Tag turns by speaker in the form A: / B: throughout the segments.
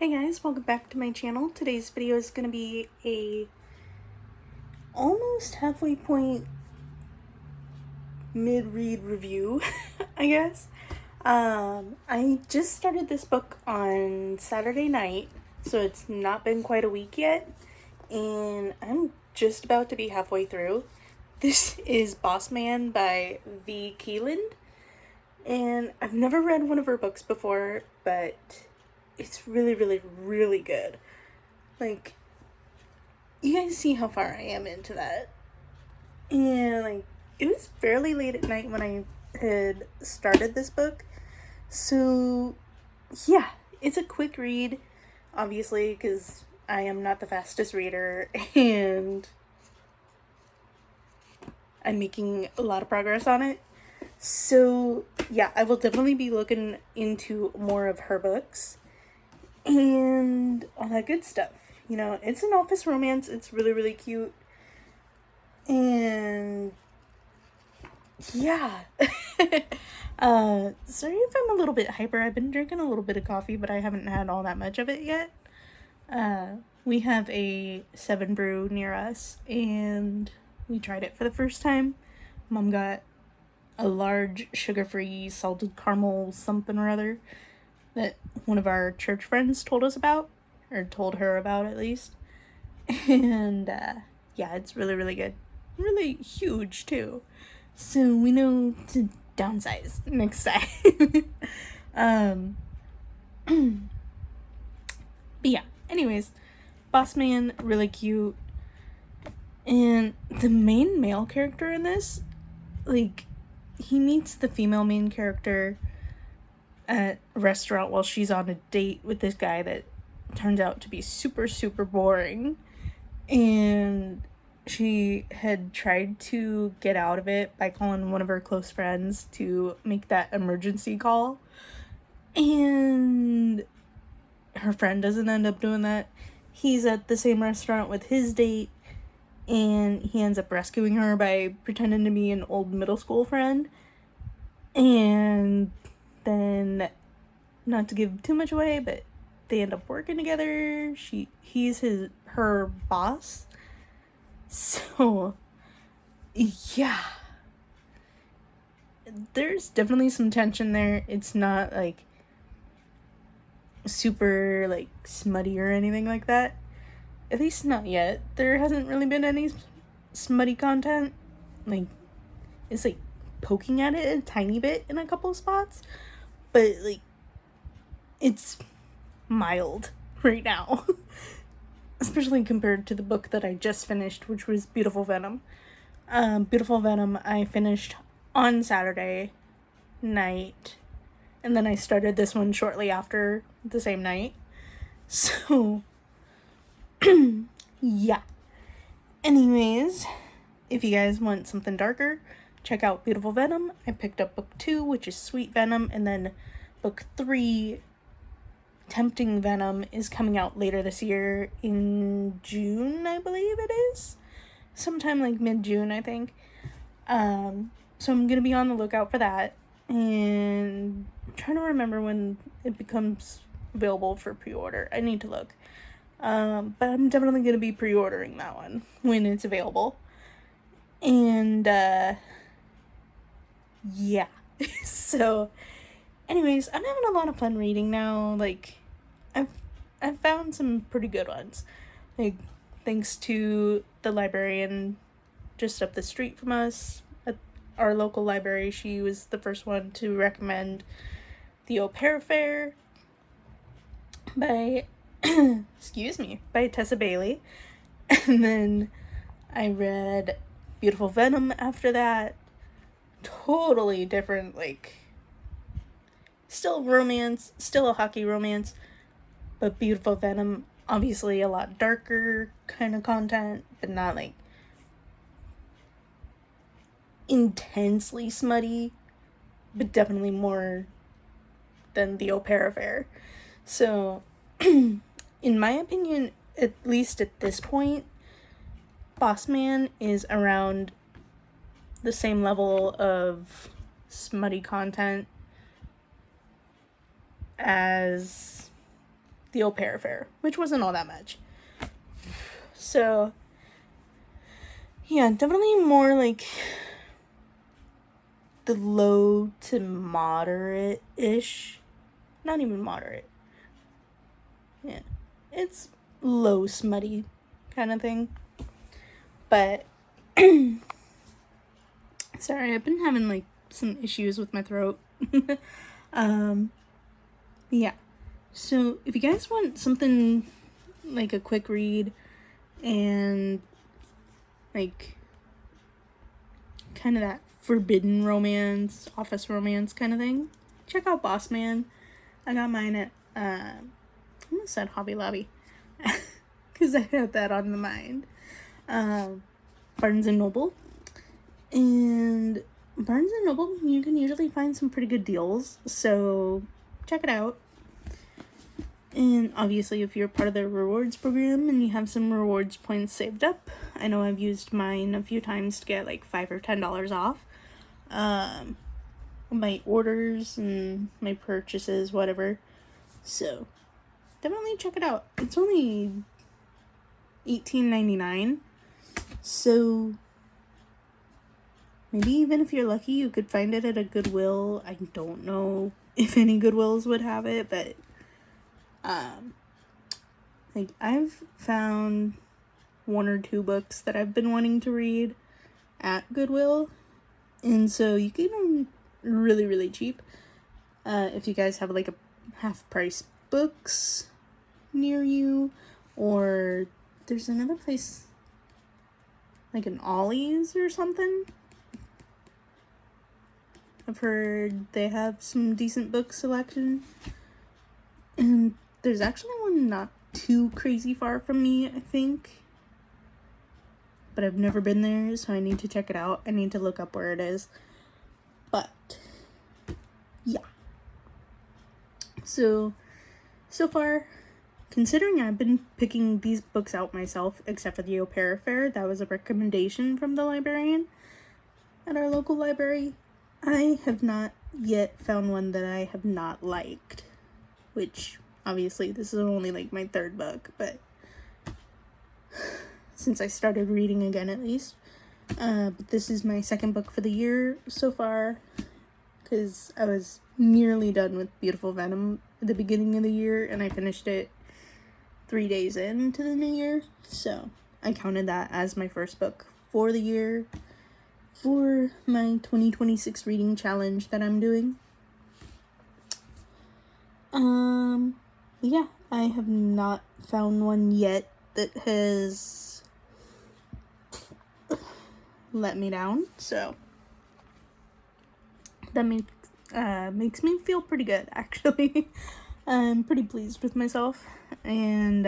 A: Hey guys, welcome back to my channel. Today's video is going to be a almost halfway point mid-read review, I guess. I just started this book on Saturday night, so it's not been quite a week yet, and I'm just about to be halfway through. This is Boss Man by V. Keeland, and I've never read one of her books before, but it's really, really, really good. Like, you guys see how far I am into that. And, it was fairly late at night when I had started this book. So, yeah, it's a quick read, obviously, because I am not the fastest reader, and I'm making a lot of progress on it. So, yeah, I will definitely be looking into more of her books and all that good stuff. You know, it's an office romance. It's really, really cute. And yeah. Sorry if I'm a little bit hyper. I've been drinking a little bit of coffee, but I haven't had all that much of it yet. We have a 7 Brew near us, and we tried it for the first time. Mom got a large sugar-free salted caramel something or other that one of our church friends told us about, or told her about at least. And yeah, it's really, really good. Really huge too. So we know to downsize next time. But yeah, anyways, Boss Man, really cute. And the main male character in this, he meets the female main character at a restaurant while she's on a date with this guy that turns out to be super, super boring. And she had tried to get out of it by calling one of her close friends to make that emergency call. And her friend doesn't end up doing that. He's at the same restaurant with his date, and he ends up rescuing her by pretending to be an old middle school friend. And then, not to give too much away, but they end up working together. He's her boss. So, yeah. There's definitely some tension there. It's not, super, smutty or anything like that. At least not yet. There hasn't really been any smutty content. It's, poking at it a tiny bit in a couple of spots. But, it's mild right now. Especially compared to the book that I just finished, which was Beautiful Venom. Beautiful Venom I finished on Saturday night, and then I started this one shortly after the same night. So, yeah. Anyways, if you guys want something darker, check out Beautiful Venom. I picked up book 2, which is Sweet Venom, and then book 3, Tempting Venom, is coming out later this year in June, I believe it is. Sometime mid-June, I think. So I'm gonna be on the lookout for that. And I'm trying to remember when it becomes available for pre-order. I need to look. But I'm definitely gonna be pre-ordering that one when it's available. And, yeah. So, anyways, I'm having a lot of fun reading now. I've found some pretty good ones. Thanks to the librarian just up the street from us at our local library. She was the first one to recommend The Au Pair Affair by by Tessa Bailey. And then I read Beautiful Venom after that. Totally different, still romance, still a hockey romance, but Beautiful Venom, obviously a lot darker kind of content, but not intensely smutty, but definitely more than The Au Pair Affair. So, in my opinion, at least at this point, Boss Man is around the same level of smutty content as the Au Pair Affair, which wasn't all that much. So, yeah, definitely more like the low to moderate-ish. Not even moderate. Yeah. It's low smutty kind of thing. But, sorry, I've been having, like, some issues with my throat. Yeah. So, if you guys want something, like, a quick read, and, like, kind of that forbidden romance, office romance kind of thing, check out Boss Man. I got mine at, I almost said Hobby Lobby, because I had that on the mind. Barnes & Noble. And Barnes & Noble, you can usually find some pretty good deals, so check it out. And obviously, if you're part of the rewards program and you have some rewards points saved up, I know I've used mine a few times to get like $5 or $10 off. My orders and my purchases, whatever. So, definitely check it out. It's only $18.99. So, maybe even if you're lucky, you could find it at a Goodwill. I don't know if any Goodwills would have it, but like, I've found 1 or 2 books that I've been wanting to read at Goodwill, and so you can get them really, really cheap. If you guys have, like, a half-price books near you, or there's another place, like an Ollie's or something. I've heard they have some decent book selection, and there's actually one not too crazy far from me, I think. But I've never been there, so I need to check it out. I need to look up where it is. But, yeah. So far, considering I've been picking these books out myself, except for the Au Pair Affair, that was a recommendation from the librarian at our local library, I have not yet found one that I have not liked. Which, obviously, this is only like my 3rd book, but since I started reading again at least. But this is my 2nd book for the year so far, because I was nearly done with Beautiful Venom at the beginning of the year, and I finished it 3 days into the new year, so I counted that as my first book for the year for my 2026 reading challenge that I'm doing. Yeah, I have not found one yet that has let me down, so that makes me feel pretty good, actually. I'm pretty pleased with myself, and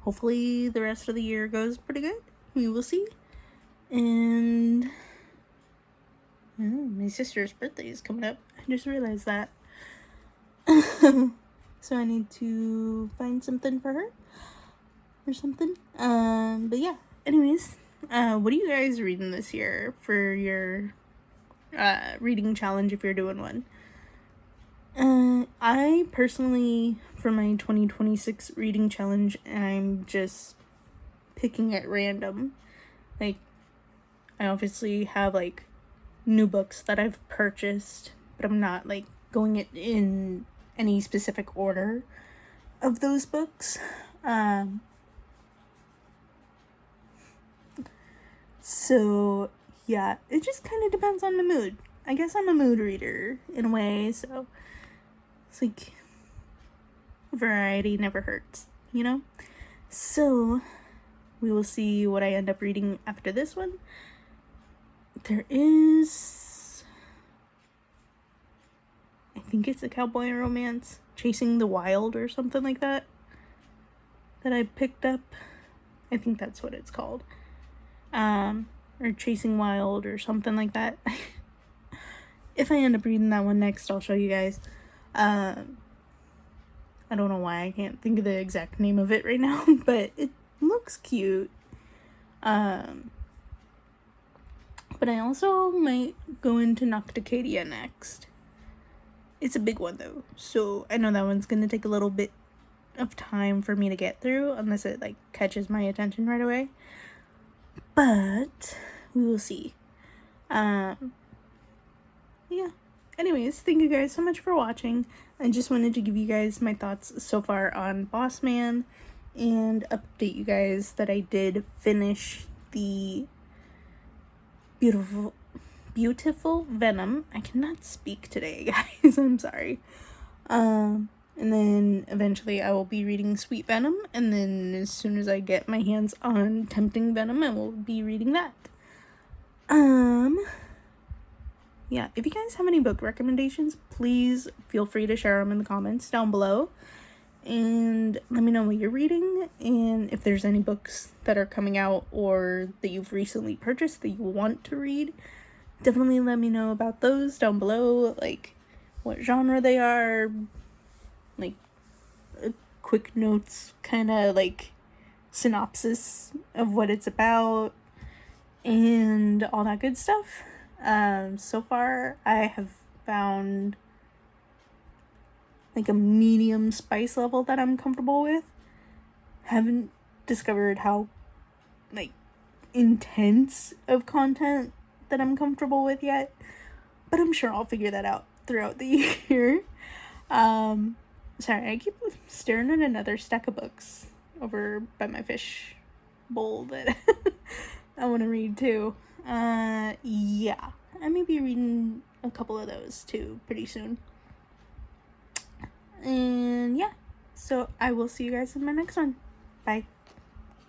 A: hopefully the rest of the year goes pretty good. We will see. And my sister's birthday is coming up. I just realized that. So I need to find something for her or something. But yeah, anyways, what are you guys reading this year for your reading challenge, if you're doing one? I personally, for my 2026 reading challenge, I'm just picking at random. Like, I obviously have, like, new books that I've purchased, but I'm not, like, going it in any specific order of those books. So, yeah, it just kind of depends on the mood. I guess I'm a mood reader, in a way, so it's like, variety never hurts, you know? So, we will see what I end up reading after this one. There is, I think it's a cowboy romance, Chasing the Wild or something like that I picked up. I think that's what it's called. Or Chasing Wild or something like that. If I end up reading that one next, I'll show you guys. I don't know why I can't think of the exact name of it right now, but it looks cute. But I also might go into Nocticadia next. It's a big one though, so I know that one's gonna take a little bit of time for me to get through unless it like catches my attention right away. But we will see. Yeah. Anyways, thank you guys so much for watching. I just wanted to give you guys my thoughts so far on Boss Man and update you guys that I did finish the beautiful Venom. I cannot speak today, guys. I'm sorry. And then eventually I will be reading Sweet Venom, and then as soon as I get my hands on Tempting Venom, I will be reading that. Yeah, if you guys have any book recommendations, please feel free to share them in the comments down below. And let me know what you're reading, and if there's any books that are coming out or that you've recently purchased that you want to read, definitely let me know about those down below, like what genre they are, like quick notes, kind of like synopsis of what it's about, and all that good stuff. So far I have found like a medium spice level that I'm comfortable with. Haven't discovered how like intense of content that I'm comfortable with yet, but I'm sure I'll figure that out throughout the year. Sorry, I keep staring at another stack of books over by my fish bowl that I want to read too. Yeah, I may be reading a couple of those too pretty soon. And yeah, so I will see you guys in my next one. Bye.